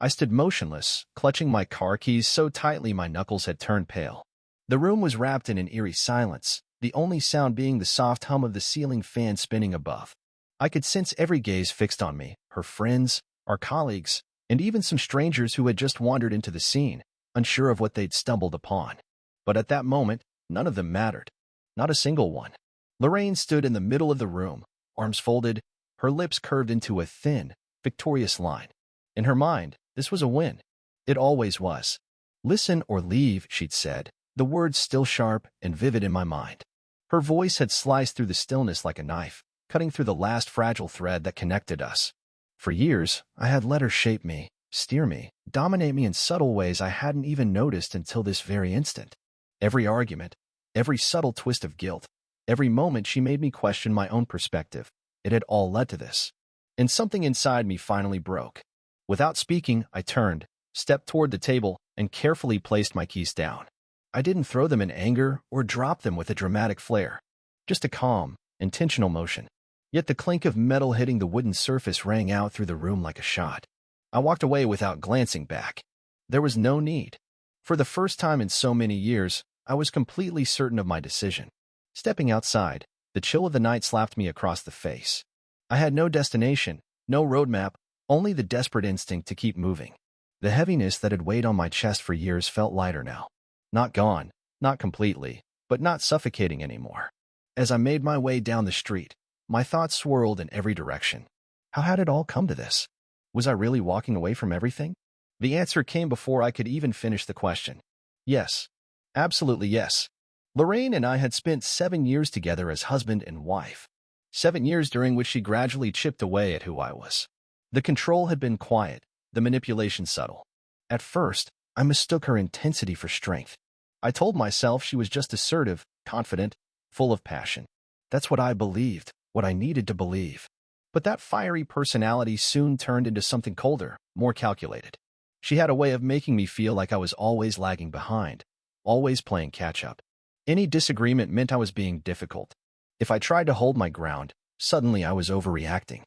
I stood motionless, clutching my car keys so tightly my knuckles had turned pale. The room was wrapped in an eerie silence, the only sound being the soft hum of the ceiling fan spinning above. I could sense every gaze fixed on me, her friends, our colleagues, and even some strangers who had just wandered into the scene, unsure of what they'd stumbled upon. But at that moment, none of them mattered. Not a single one. Lorraine stood in the middle of the room, arms folded, her lips curved into a thin, victorious line. In her mind, this was a win. It always was. "Listen or leave," she'd said, the words still sharp and vivid in my mind. Her voice had sliced through the stillness like a knife, cutting through the last fragile thread that connected us. For years, I had let her shape me, steer me, dominate me in subtle ways I hadn't even noticed until this very instant. Every argument, every subtle twist of guilt, every moment she made me question my own perspective, it had all led to this. And something inside me finally broke. Without speaking, I turned, stepped toward the table, and carefully placed my keys down. I didn't throw them in anger or drop them with a dramatic flair. Just a calm, intentional motion. Yet the clink of metal hitting the wooden surface rang out through the room like a shot. I walked away without glancing back. There was no need. For the first time in so many years, I was completely certain of my decision. Stepping outside, the chill of the night slapped me across the face. I had no destination, no roadmap, only the desperate instinct to keep moving. The heaviness that had weighed on my chest for years felt lighter now. Not gone, not completely, but not suffocating anymore. As I made my way down the street, my thoughts swirled in every direction. How had it all come to this? Was I really walking away from everything? The answer came before I could even finish the question. Yes. Absolutely yes. Lorraine and I had spent 7 years together as husband and wife. 7 years during which she gradually chipped away at who I was. The control had been quiet, the manipulation subtle. At first, I mistook her intensity for strength. I told myself she was just assertive, confident, full of passion. That's what I believed, what I needed to believe. But that fiery personality soon turned into something colder, more calculated. She had a way of making me feel like I was always lagging behind, always playing catch-up. Any disagreement meant I was being difficult. If I tried to hold my ground, suddenly I was overreacting.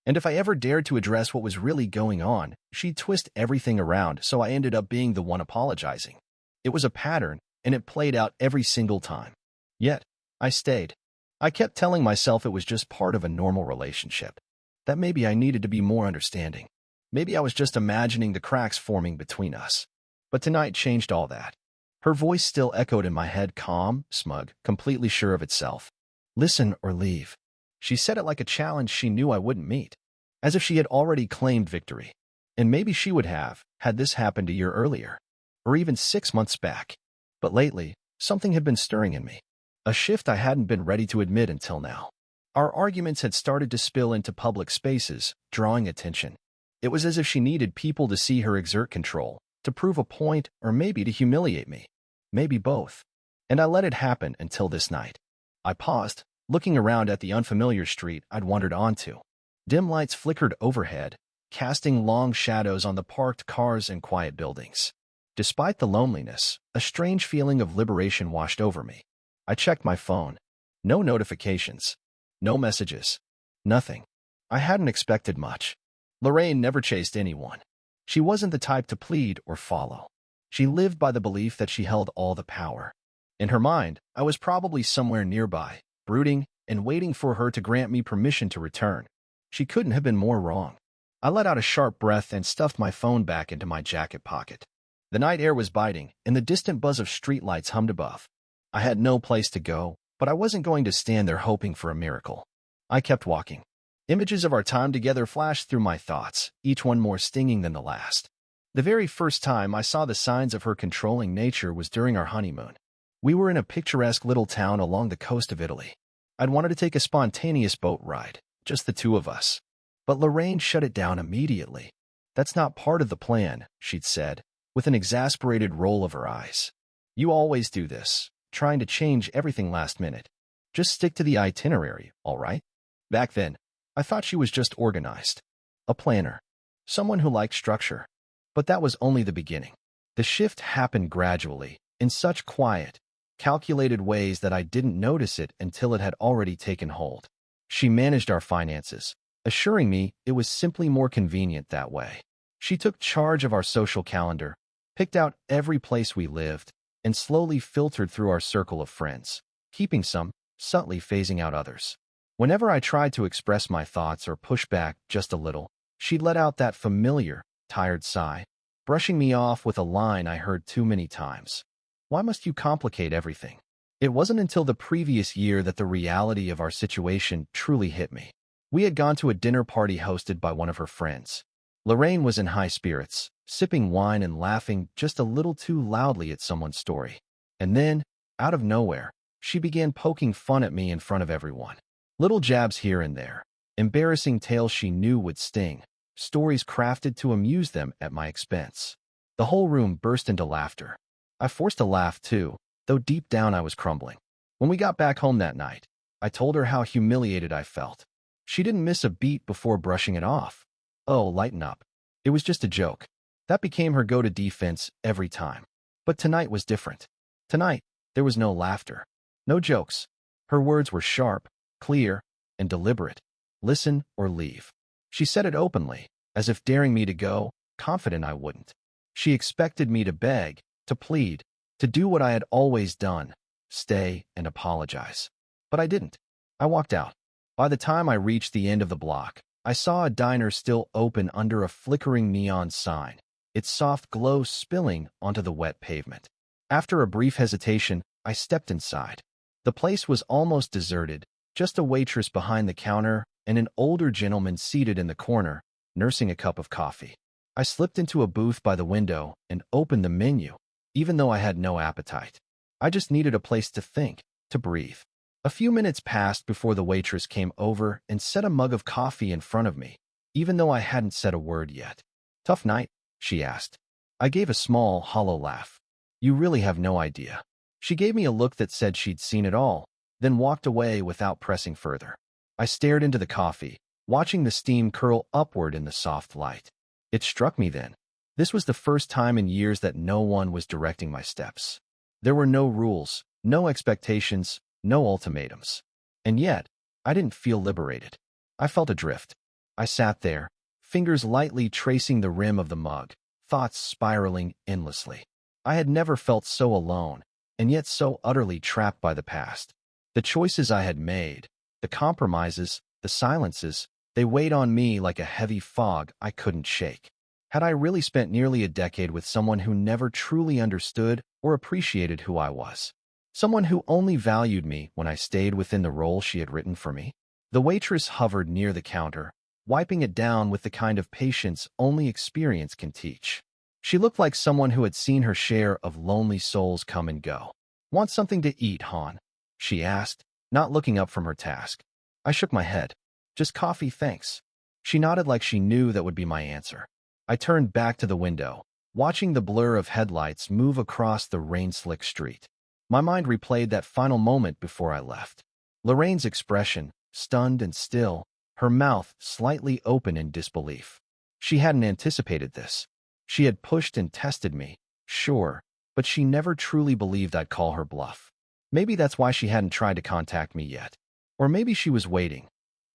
And if I ever dared to address what was really going on, she'd twist everything around, so I ended up being the one apologizing. It was a pattern, and it played out every single time. Yet, I stayed. I kept telling myself it was just part of a normal relationship. That maybe I needed to be more understanding. Maybe I was just imagining the cracks forming between us. But tonight changed all that. Her voice still echoed in my head, calm, smug, completely sure of itself. "Listen or leave." She said it like a challenge she knew I wouldn't meet, as if she had already claimed victory. And maybe she would have, had this happened a year earlier, or even 6 months back. But lately, something had been stirring in me. A shift I hadn't been ready to admit until now. Our arguments had started to spill into public spaces, drawing attention. It was as if she needed people to see her exert control, to prove a point, or maybe to humiliate me. Maybe both. And I let it happen until this night. I paused, looking around at the unfamiliar street I'd wandered onto. Dim lights flickered overhead, casting long shadows on the parked cars and quiet buildings. Despite the loneliness, a strange feeling of liberation washed over me. I checked my phone. No notifications. No messages. Nothing. I hadn't expected much. Lorraine never chased anyone. She wasn't the type to plead or follow. She lived by the belief that she held all the power. In her mind, I was probably somewhere nearby, brooding and waiting for her to grant me permission to return. She couldn't have been more wrong. I let out a sharp breath and stuffed my phone back into my jacket pocket. The night air was biting, and the distant buzz of streetlights hummed above. I had no place to go, but I wasn't going to stand there hoping for a miracle. I kept walking. Images of our time together flashed through my thoughts, each one more stinging than the last. The very first time I saw the signs of her controlling nature was during our honeymoon. We were in a picturesque little town along the coast of Italy. I'd wanted to take a spontaneous boat ride, just the two of us. But Lorraine shut it down immediately. "That's not part of the plan," she'd said, with an exasperated roll of her eyes. "You always do this, trying to change everything last minute. Just stick to the itinerary, all right?" Back then, I thought she was just organized. A planner. Someone who liked structure. But that was only the beginning. The shift happened gradually, in such quiet, calculated ways that I didn't notice it until it had already taken hold. She managed our finances, assuring me it was simply more convenient that way. She took charge of our social calendar, picked out every place we lived, and slowly filtered through our circle of friends, keeping some, subtly phasing out others. Whenever I tried to express my thoughts or push back just a little, she'd let out that familiar, tired sigh, brushing me off with a line I heard too many times. Why must you complicate everything? It wasn't until the previous year that the reality of our situation truly hit me. We had gone to a dinner party hosted by one of her friends. Lorraine was in high spirits, sipping wine and laughing just a little too loudly at someone's story. And then, out of nowhere, she began poking fun at me in front of everyone. Little jabs here and there, embarrassing tales she knew would sting, stories crafted to amuse them at my expense. The whole room burst into laughter. I forced a laugh too, though deep down I was crumbling. When we got back home that night, I told her how humiliated I felt. She didn't miss a beat before brushing it off. Oh, lighten up. It was just a joke. That became her go-to defense every time. But tonight was different. Tonight, there was no laughter. No jokes. Her words were sharp, clear, and deliberate. Listen or leave. She said it openly, as if daring me to go, confident I wouldn't. She expected me to beg, to plead, to do what I had always done, stay and apologize. But I didn't. I walked out. By the time I reached the end of the block, I saw a diner still open under a flickering neon sign, its soft glow spilling onto the wet pavement. After a brief hesitation, I stepped inside. The place was almost deserted, just a waitress behind the counter and an older gentleman seated in the corner, nursing a cup of coffee. I slipped into a booth by the window and opened the menu, even though I had no appetite. I just needed a place to think, to breathe. A few minutes passed before the waitress came over and set a mug of coffee in front of me, even though I hadn't said a word yet. "Tough night?" she asked. I gave a small, hollow laugh. "You really have no idea." She gave me a look that said she'd seen it all, then walked away without pressing further. I stared into the coffee, watching the steam curl upward in the soft light. It struck me then. This was the first time in years that no one was directing my steps. There were no rules, no expectations, no ultimatums. And yet, I didn't feel liberated. I felt adrift. I sat there, fingers lightly tracing the rim of the mug, thoughts spiraling endlessly. I had never felt so alone, and yet so utterly trapped by the past. The choices I had made, the compromises, the silences, they weighed on me like a heavy fog I couldn't shake. Had I really spent nearly a decade with someone who never truly understood or appreciated who I was? Someone who only valued me when I stayed within the role she had written for me? The waitress hovered near the counter, wiping it down with the kind of patience only experience can teach. She looked like someone who had seen her share of lonely souls come and go. "Want something to eat, hon?" she asked, not looking up from her task. I shook my head. "Just coffee, thanks." She nodded like she knew that would be my answer. I turned back to the window, watching the blur of headlights move across the rain-slick street. My mind replayed that final moment before I left. Lorraine's expression, stunned and still, her mouth slightly open in disbelief. She hadn't anticipated this. She had pushed and tested me, sure, but she never truly believed I'd call her bluff. Maybe that's why she hadn't tried to contact me yet. Or maybe she was waiting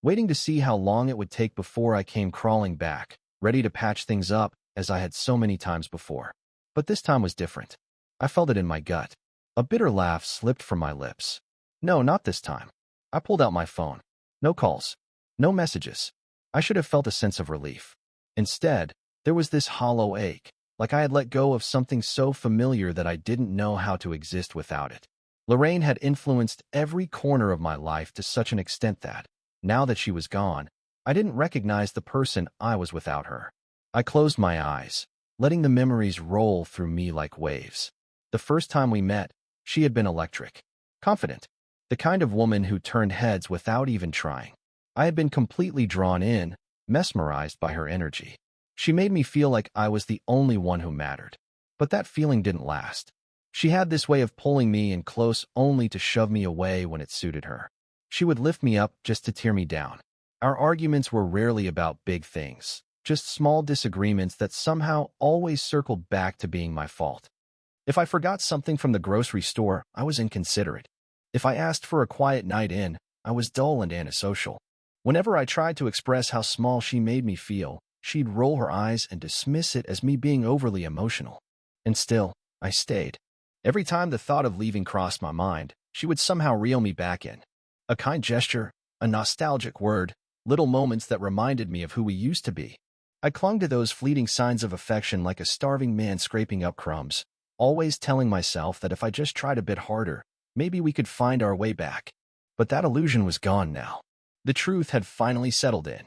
to see how long it would take before I came crawling back, ready to patch things up as I had so many times before. But this time was different. I felt it in my gut. A bitter laugh slipped from my lips. No, not this time. I pulled out my phone. No calls. No messages. I should have felt a sense of relief. Instead, there was this hollow ache, like I had let go of something so familiar that I didn't know how to exist without it. Lorraine had influenced every corner of my life to such an extent that, now that she was gone, I didn't recognize the person I was without her. I closed my eyes, letting the memories roll through me like waves. The first time we met, she had been electric, confident, the kind of woman who turned heads without even trying. I had been completely drawn in, mesmerized by her energy. She made me feel like I was the only one who mattered. But that feeling didn't last. She had this way of pulling me in close only to shove me away when it suited her. She would lift me up just to tear me down. Our arguments were rarely about big things, just small disagreements that somehow always circled back to being my fault. If I forgot something from the grocery store, I was inconsiderate. If I asked for a quiet night in, I was dull and antisocial. Whenever I tried to express how small she made me feel, she'd roll her eyes and dismiss it as me being overly emotional. And still, I stayed. Every time the thought of leaving crossed my mind, she would somehow reel me back in. A kind gesture, a nostalgic word, little moments that reminded me of who we used to be. I clung to those fleeting signs of affection like a starving man scraping up crumbs, always telling myself that if I just tried a bit harder, maybe we could find our way back. But that illusion was gone now. The truth had finally settled in.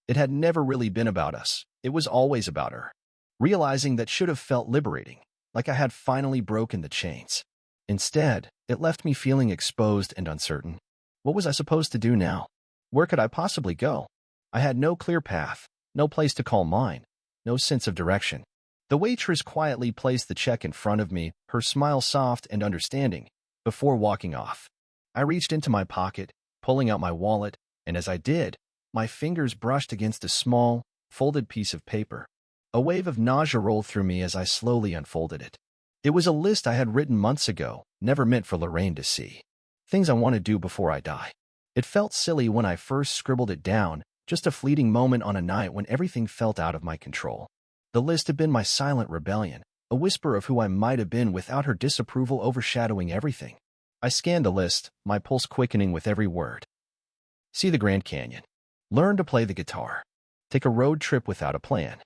It had never really been about us. It was always about her. Realizing that should have felt liberating, like I had finally broken the chains. Instead, it left me feeling exposed and uncertain. What was I supposed to do now? Where could I possibly go? I had no clear path, no place to call mine, no sense of direction. The waitress quietly placed the check in front of me, her smile soft and understanding, before walking off. I reached into my pocket, pulling out my wallet, and as I did, my fingers brushed against a small, folded piece of paper. A wave of nausea rolled through me as I slowly unfolded it. It was a list I had written months ago, never meant for Lorraine to see. Things I want to do before I die. It felt silly when I first scribbled it down, just a fleeting moment on a night when everything felt out of my control. The list had been my silent rebellion, a whisper of who I might have been without her disapproval overshadowing everything. I scanned the list, my pulse quickening with every word. See the Grand Canyon. Learn to play the guitar. Take a road trip without a plan.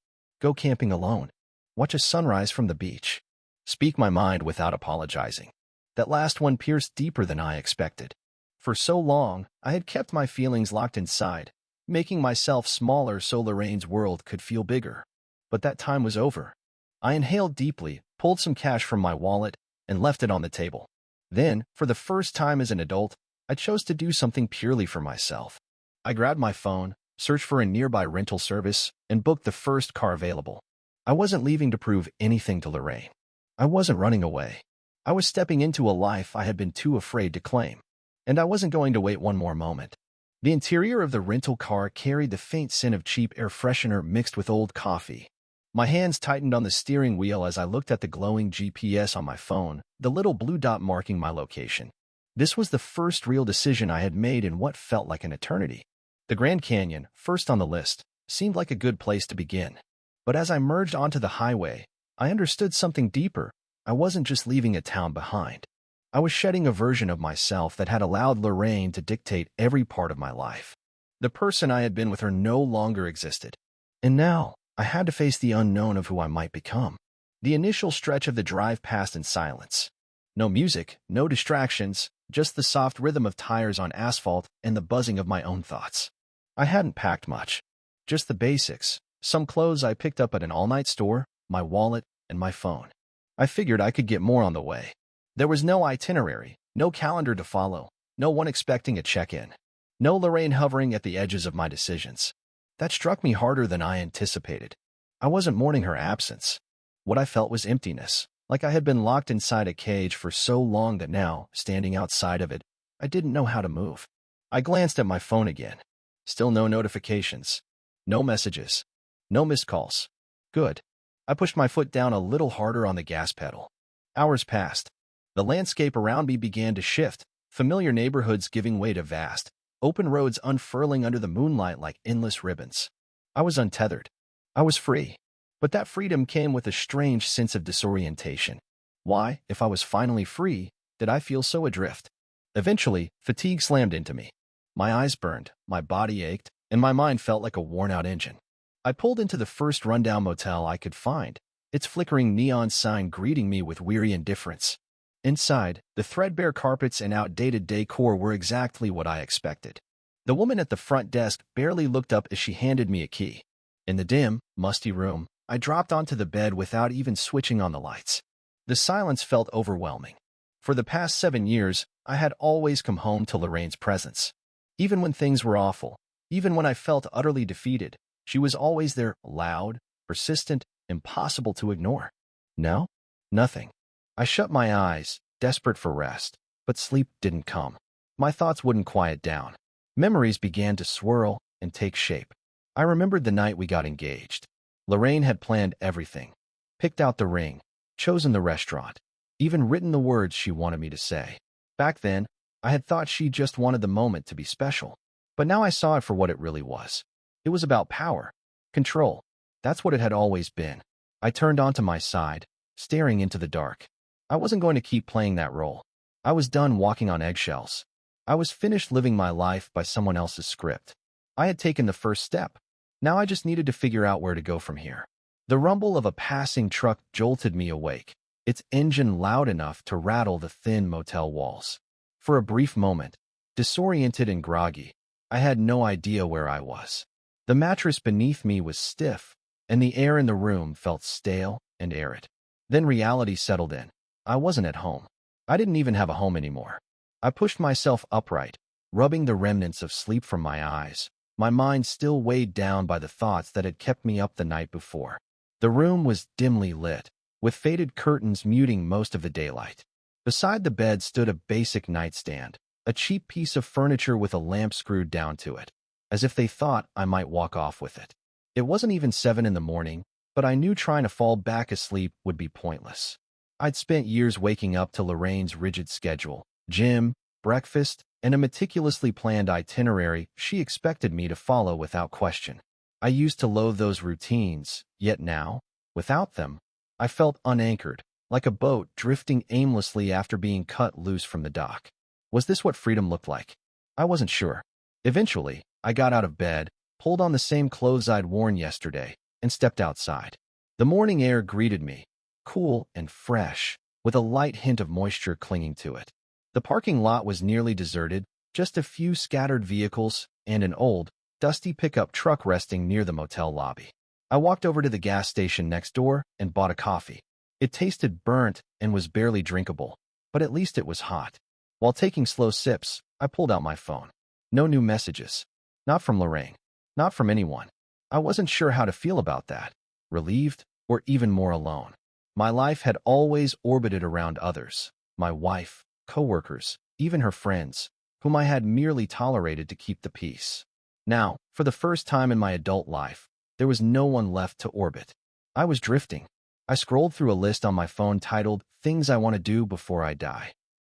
Go camping alone. Watch a sunrise from the beach. Speak my mind without apologizing. That last one pierced deeper than I expected. For so long, I had kept my feelings locked inside, making myself smaller so Lorraine's world could feel bigger. But that time was over. I inhaled deeply, pulled some cash from my wallet, and left it on the table. Then, for the first time as an adult, I chose to do something purely for myself. I grabbed my phone, searched for a nearby rental service, and booked the first car available. I wasn't leaving to prove anything to Lorraine. I wasn't running away. I was stepping into a life I had been too afraid to claim. And I wasn't going to wait one more moment. The interior of the rental car carried the faint scent of cheap air freshener mixed with old coffee. My hands tightened on the steering wheel as I looked at the glowing GPS on my phone, the little blue dot marking my location. This was the first real decision I had made in what felt like an eternity. The Grand Canyon, first on the list, seemed like a good place to begin. But as I merged onto the highway, I understood something deeper. I wasn't just leaving a town behind. I was shedding a version of myself that had allowed Lorraine to dictate every part of my life. The person I had been with her no longer existed. And now, I had to face the unknown of who I might become. The initial stretch of the drive passed in silence. No music, no distractions, just the soft rhythm of tires on asphalt and the buzzing of my own thoughts. I hadn't packed much. Just the basics, some clothes I picked up at an all-night store, my wallet, and my phone. I figured I could get more on the way. There was no itinerary, no calendar to follow, no one expecting a check-in. No Lorraine hovering at the edges of my decisions. That struck me harder than I anticipated. I wasn't mourning her absence. What I felt was emptiness, like I had been locked inside a cage for so long that now, standing outside of it, I didn't know how to move. I glanced at my phone again. Still no notifications. No messages. No missed calls. Good. I pushed my foot down a little harder on the gas pedal. Hours passed. The landscape around me began to shift, familiar neighborhoods giving way to vast, open roads unfurling under the moonlight like endless ribbons. I was untethered. I was free. But that freedom came with a strange sense of disorientation. Why, if I was finally free, did I feel so adrift? Eventually, fatigue slammed into me. My eyes burned, my body ached, and my mind felt like a worn-out engine. I pulled into the first rundown motel I could find, its flickering neon sign greeting me with weary indifference. Inside, the threadbare carpets and outdated decor were exactly what I expected. The woman at the front desk barely looked up as she handed me a key. In the dim, musty room, I dropped onto the bed without even switching on the lights. The silence felt overwhelming. For the past 7 years, I had always come home to Lorraine's presence. Even when things were awful, even when I felt utterly defeated, she was always there, loud, persistent, impossible to ignore. No? Nothing. I shut my eyes, desperate for rest, but sleep didn't come. My thoughts wouldn't quiet down. Memories began to swirl and take shape. I remembered the night we got engaged. Lorraine had planned everything, picked out the ring, chosen the restaurant, even written the words she wanted me to say. Back then, I had thought she just wanted the moment to be special. But now I saw it for what it really was. It was about power, control, That's what it had always been. I turned onto my side, staring into the dark. I wasn't going to keep playing that role. I was done walking on eggshells. I was finished living my life by someone else's script. I had taken the first step. Now I just needed to figure out where to go from here. The rumble of a passing truck jolted me awake, its engine loud enough to rattle the thin motel walls. For a brief moment, disoriented and groggy, I had no idea where I was. The mattress beneath me was stiff, and the air in the room felt stale and arid. Then reality settled in. I wasn't at home. I didn't even have a home anymore. I pushed myself upright, rubbing the remnants of sleep from my eyes, my mind still weighed down by the thoughts that had kept me up the night before. The room was dimly lit, with faded curtains muting most of the daylight. Beside the bed stood a basic nightstand, a cheap piece of furniture with a lamp screwed down to it, as if they thought I might walk off with it. It wasn't even 7 in the morning, but I knew trying to fall back asleep would be pointless. I'd spent years waking up to Lorraine's rigid schedule, gym, breakfast, and a meticulously planned itinerary she expected me to follow without question. I used to loathe those routines, yet now, without them, I felt unanchored, like a boat drifting aimlessly after being cut loose from the dock. Was this what freedom looked like? I wasn't sure. Eventually, I got out of bed, pulled on the same clothes I'd worn yesterday, and stepped outside. The morning air greeted me, cool and fresh, with a light hint of moisture clinging to it. The parking lot was nearly deserted, just a few scattered vehicles and an old, dusty pickup truck resting near the motel lobby. I walked over to the gas station next door and bought a coffee. It tasted burnt and was barely drinkable, but at least it was hot. While taking slow sips, I pulled out my phone. No new messages. Not from Lorraine. Not from anyone. I wasn't sure how to feel about that. Relieved, or even more alone. My life had always orbited around others. My wife, coworkers, even her friends, whom I had merely tolerated to keep the peace. Now, for the first time in my adult life, there was no one left to orbit. I was drifting. I scrolled through a list on my phone titled, "Things I Want to Do Before I Die."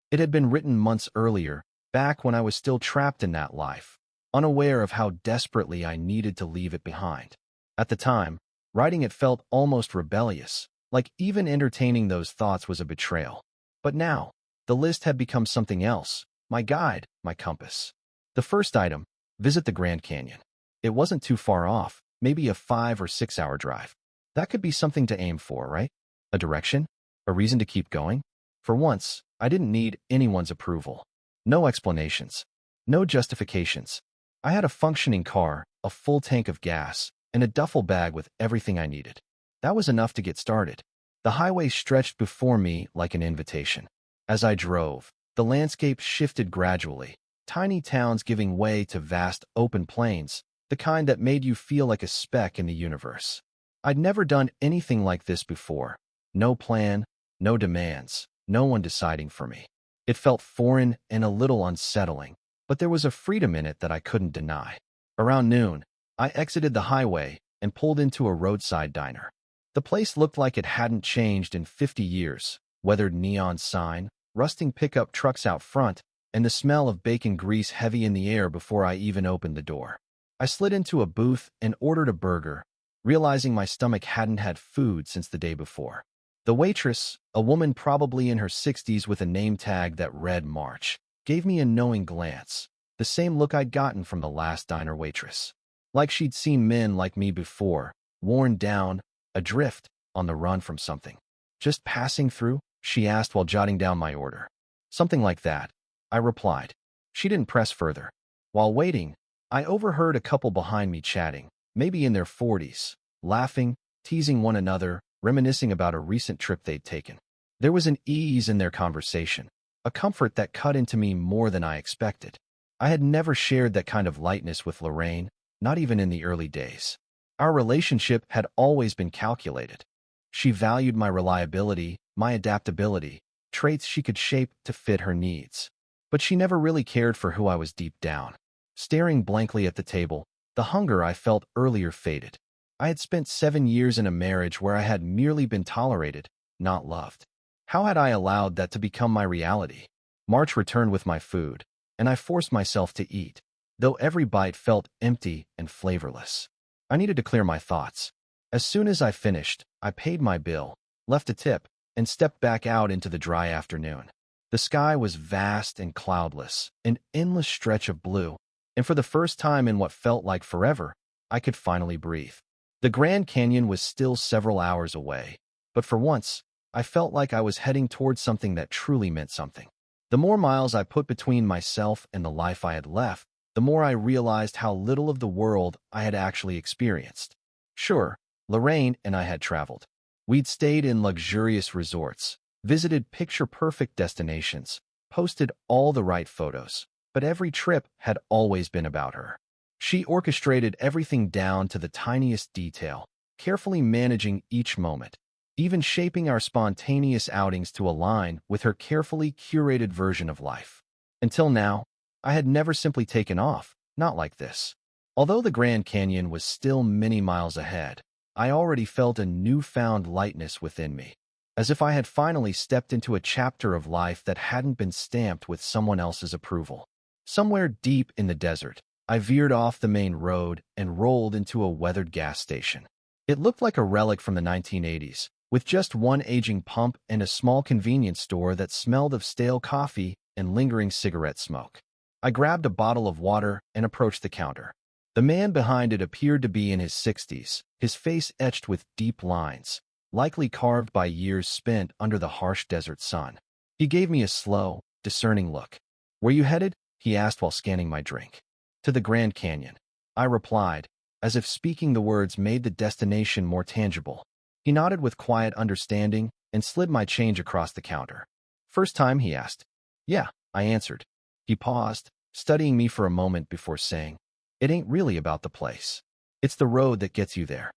It had been written months earlier, back when I was still trapped in that life, unaware of how desperately I needed to leave it behind. At the time, writing it felt almost rebellious, like even entertaining those thoughts was a betrayal. But now, the list had become something else, my guide, my compass. The first item, visit the Grand Canyon. It wasn't too far off, maybe a 5 or 6 hour drive. That could be something to aim for, right? A direction? A reason to keep going? For once, I didn't need anyone's approval. No explanations. No justifications. I had a functioning car, a full tank of gas, and a duffel bag with everything I needed. That was enough to get started. The highway stretched before me like an invitation. As I drove, the landscape shifted gradually, tiny towns giving way to vast open plains, the kind that made you feel like a speck in the universe. I'd never done anything like this before. No plan, no demands, no one deciding for me. It felt foreign and a little unsettling, but there was a freedom in it that I couldn't deny. Around noon, I exited the highway and pulled into a roadside diner. The place looked like it hadn't changed in 50 years. Weathered neon sign, rusting pickup trucks out front, and the smell of bacon grease heavy in the air before I even opened the door. I slid into a booth and ordered a burger, realizing my stomach hadn't had food since the day before. The waitress, a woman probably in her 60s with a name tag that read March, gave me a knowing glance, the same look I'd gotten from the last diner waitress. Like she'd seen men like me before, worn down, adrift, on the run from something. "Just passing through?" she asked while jotting down my order. "Something like that," I replied. She didn't press further. While waiting, I overheard a couple behind me chatting, maybe in their 40s, laughing, teasing one another, reminiscing about a recent trip they'd taken. There was an ease in their conversation, a comfort that cut into me more than I expected. I had never shared that kind of lightness with Lorraine, not even in the early days. Our relationship had always been calculated. She valued my reliability, my adaptability, traits she could shape to fit her needs. But she never really cared for who I was deep down. Staring blankly at the table, the hunger I felt earlier faded. I had spent 7 years in a marriage where I had merely been tolerated, not loved. How had I allowed that to become my reality? March returned with my food, and I forced myself to eat, though every bite felt empty and flavorless. I needed to clear my thoughts. As soon as I finished, I paid my bill, left a tip, and stepped back out into the dry afternoon. The sky was vast and cloudless, an endless stretch of blue, and for the first time in what felt like forever, I could finally breathe. The Grand Canyon was still several hours away, but for once, I felt like I was heading towards something that truly meant something. The more miles I put between myself and the life I had left, the more I realized how little of the world I had actually experienced. Sure, Lorraine and I had traveled. We'd stayed in luxurious resorts, visited picture-perfect destinations, posted all the right photos, but every trip had always been about her. She orchestrated everything down to the tiniest detail, carefully managing each moment, even shaping our spontaneous outings to align with her carefully curated version of life. Until now, I had never simply taken off, not like this. Although the Grand Canyon was still many miles ahead, I already felt a newfound lightness within me, as if I had finally stepped into a chapter of life that hadn't been stamped with someone else's approval. Somewhere deep in the desert, I veered off the main road and rolled into a weathered gas station. It looked like a relic from the 1980s, with just one aging pump and a small convenience store that smelled of stale coffee and lingering cigarette smoke. I grabbed a bottle of water and approached the counter. The man behind it appeared to be in his 60s, his face etched with deep lines, likely carved by years spent under the harsh desert sun. He gave me a slow, discerning look. "Where you headed?" he asked while scanning my drink. "To the Grand Canyon," I replied, as if speaking the words made the destination more tangible. He nodded with quiet understanding and slid my change across the counter. "First time?" he asked. "Yeah," I answered. He paused, studying me for a moment before saying, "It ain't really about the place. It's the road that gets you there."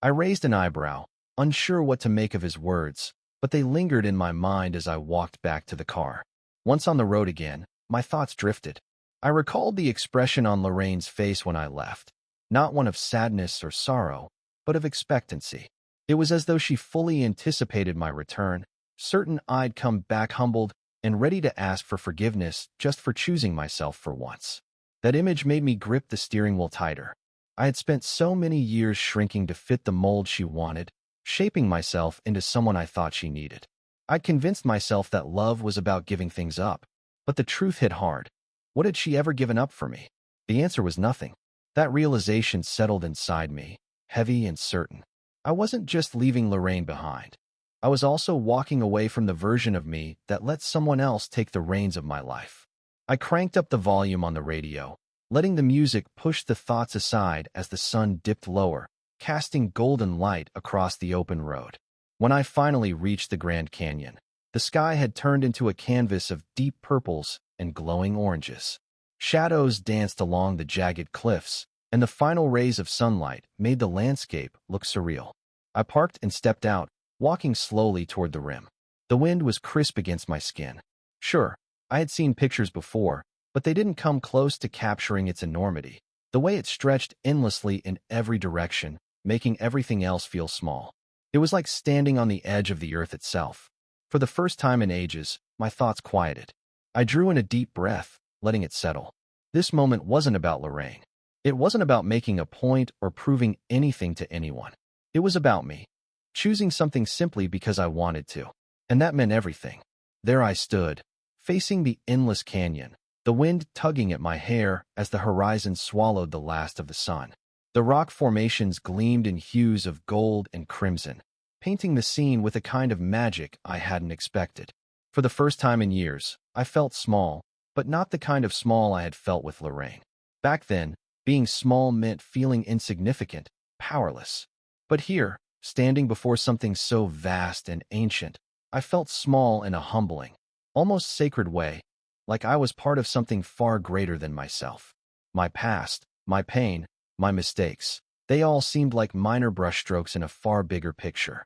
I raised an eyebrow, unsure what to make of his words, but they lingered in my mind as I walked back to the car. Once on the road again, my thoughts drifted. I recalled the expression on Lorraine's face when I left, not one of sadness or sorrow, but of expectancy. It was as though she fully anticipated my return, certain I'd come back humbled and ready to ask for forgiveness just for choosing myself for once. That image made me grip the steering wheel tighter. I had spent so many years shrinking to fit the mold she wanted, shaping myself into someone I thought she needed. I'd convinced myself that love was about giving things up, but the truth hit hard. What had she ever given up for me? The answer was nothing. That realization settled inside me, heavy and certain. I wasn't just leaving Lorraine behind. I was also walking away from the version of me that let someone else take the reins of my life. I cranked up the volume on the radio, letting the music push the thoughts aside as the sun dipped lower, casting golden light across the open road. When I finally reached the Grand Canyon, the sky had turned into a canvas of deep purples and glowing oranges. Shadows danced along the jagged cliffs, and the final rays of sunlight made the landscape look surreal. I parked and stepped out, walking slowly toward the rim. The wind was crisp against my skin. Sure, I had seen pictures before, but they didn't come close to capturing its enormity. The way it stretched endlessly in every direction, making everything else feel small. It was like standing on the edge of the earth itself. For the first time in ages, my thoughts quieted. I drew in a deep breath, letting it settle. This moment wasn't about Lorraine. It wasn't about making a point or proving anything to anyone. It was about me, choosing something simply because I wanted to. And that meant everything. There I stood, facing the endless canyon, the wind tugging at my hair as the horizon swallowed the last of the sun. The rock formations gleamed in hues of gold and crimson, painting the scene with a kind of magic I hadn't expected. For the first time in years, I felt small, but not the kind of small I had felt with Lorraine. Back then, being small meant feeling insignificant, powerless. But here, standing before something so vast and ancient, I felt small in a humbling, almost sacred way, like I was part of something far greater than myself. My past, my pain, my mistakes, they all seemed like minor brushstrokes in a far bigger picture.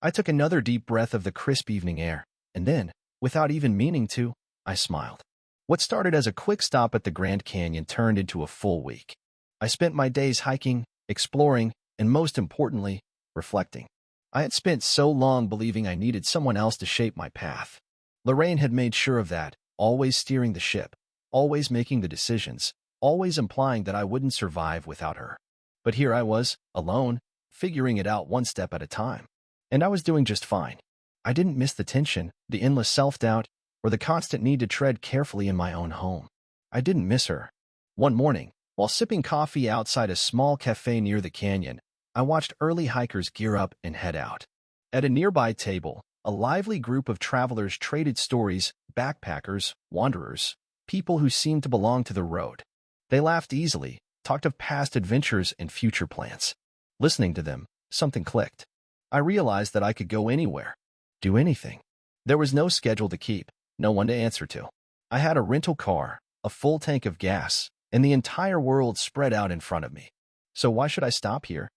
I took another deep breath of the crisp evening air, and then, without even meaning to, I smiled. What started as a quick stop at the Grand Canyon turned into a full week. I spent my days hiking, exploring, and most importantly, reflecting. I had spent so long believing I needed someone else to shape my path. Lorraine had made sure of that, always steering the ship, always making the decisions, always implying that I wouldn't survive without her. But here I was, alone, figuring it out one step at a time. And I was doing just fine. I didn't miss the tension, the endless self-doubt, or the constant need to tread carefully in my own home. I didn't miss her. One morning, while sipping coffee outside a small cafe near the canyon, I watched early hikers gear up and head out. At a nearby table, a lively group of travelers traded stories, backpackers, wanderers, people who seemed to belong to the road. They laughed easily, talked of past adventures and future plans. Listening to them, something clicked. I realized that I could go anywhere, do anything. There was no schedule to keep, no one to answer to. I had a rental car, a full tank of gas, and the entire world spread out in front of me. So why should I stop here?